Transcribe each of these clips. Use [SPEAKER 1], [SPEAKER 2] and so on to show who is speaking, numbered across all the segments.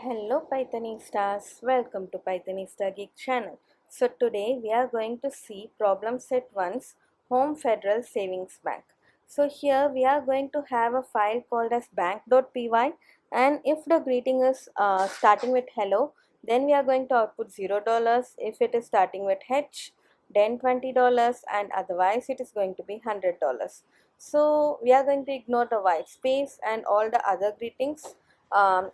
[SPEAKER 1] Hello Pythonistas, welcome to Pythonista Geek channel. So today we are going to see problem set 1's Home Federal Savings Bank. So here we are going to have a file called as bank.py, and if the greeting is starting with hello, then we are going to output $0. If it is starting with H, then $20, and otherwise it is going to be $100. So we are going to ignore the white space and all the other greetings,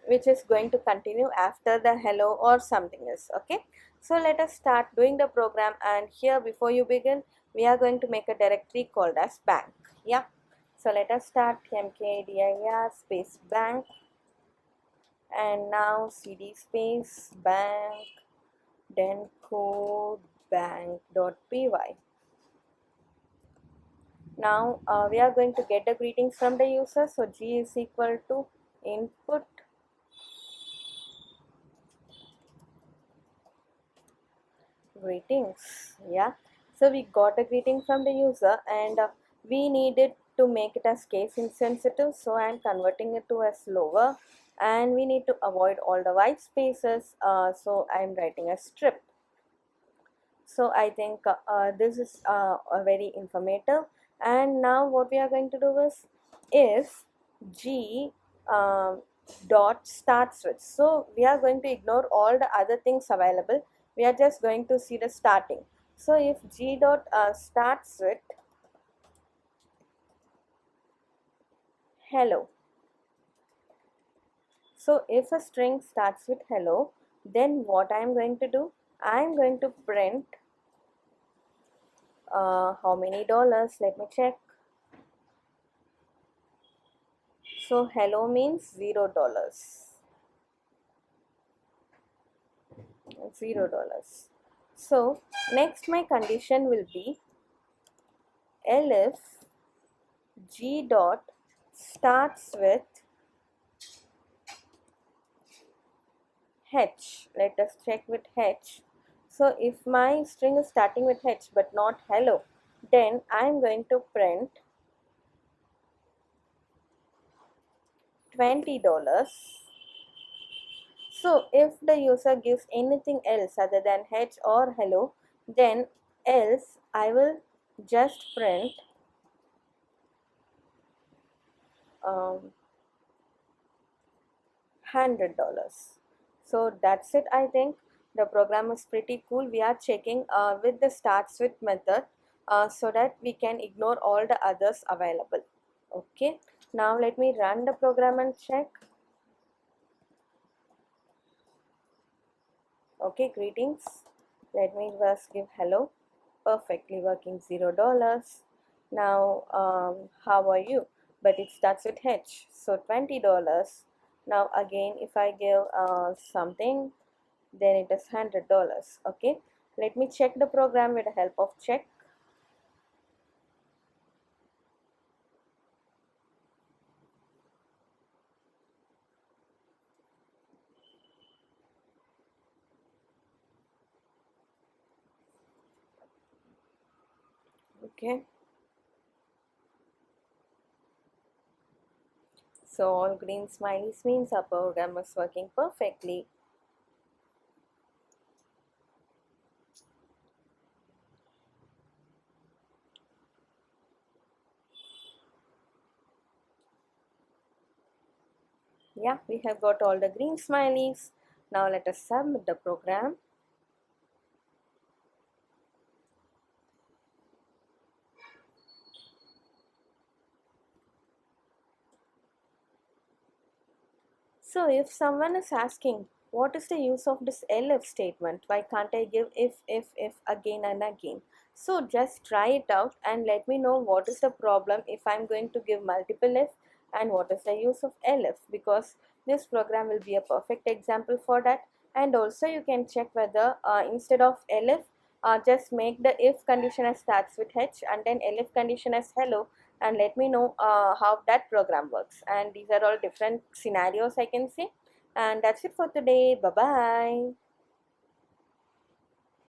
[SPEAKER 1] which is going to continue after the hello or something else. Okay, so let us start doing the program, and here before you begin we are going to make a directory called as bank. Yeah, so let us start mkdir space bank, and now cd space bank, then code bank.py. Now we are going to get the greetings from the user, so g is equal to input greetings. Yeah, so we got a greeting from the user, and we needed to make it as case insensitive, so I am converting it to as lower, and we need to avoid all the white spaces, so I am writing a strip. So I think this is a very informative. And now what we are going to do is if g um, dot starts with, so we are going to ignore all the other things available, we are just going to see the starting. So if g dot starts with hello, so if a string starts with hello, then what I am going to do, I am going to print how many dollars, let me check. So hello means $0. $0. So next my condition will be elif g dot starts with h. Let us check with h. So if my string is starting with h but not hello, then I am going to print $20. So if the user gives anything else other than h or hello, then else I will just print $100. So that's it. I think the program is pretty cool. We are checking with the starts with method, so that we can ignore all the others available. Okay, now let me run the program and check. Okay, greetings. Let me first give hello. Perfectly working, $0. Now how are you, but it starts with h, so $20. Now again if I give something, then it is $100. Okay, let me check the program with the help of check. Okay, so all green smileys means our program is working perfectly. Yeah, we have got all the green smileys. Now let us submit the program. So if someone is asking what is the use of this elif statement, why can't I give if again and again? So just try it out and let me know what is the problem if I'm going to give multiple if, and what is the use of elif, because this program will be a perfect example for that. And also you can check whether instead of elif, just make the if condition as starts with h and then elif condition as hello, and let me know how that program works. And these are all different scenarios I can see. And that's it for today. Bye bye.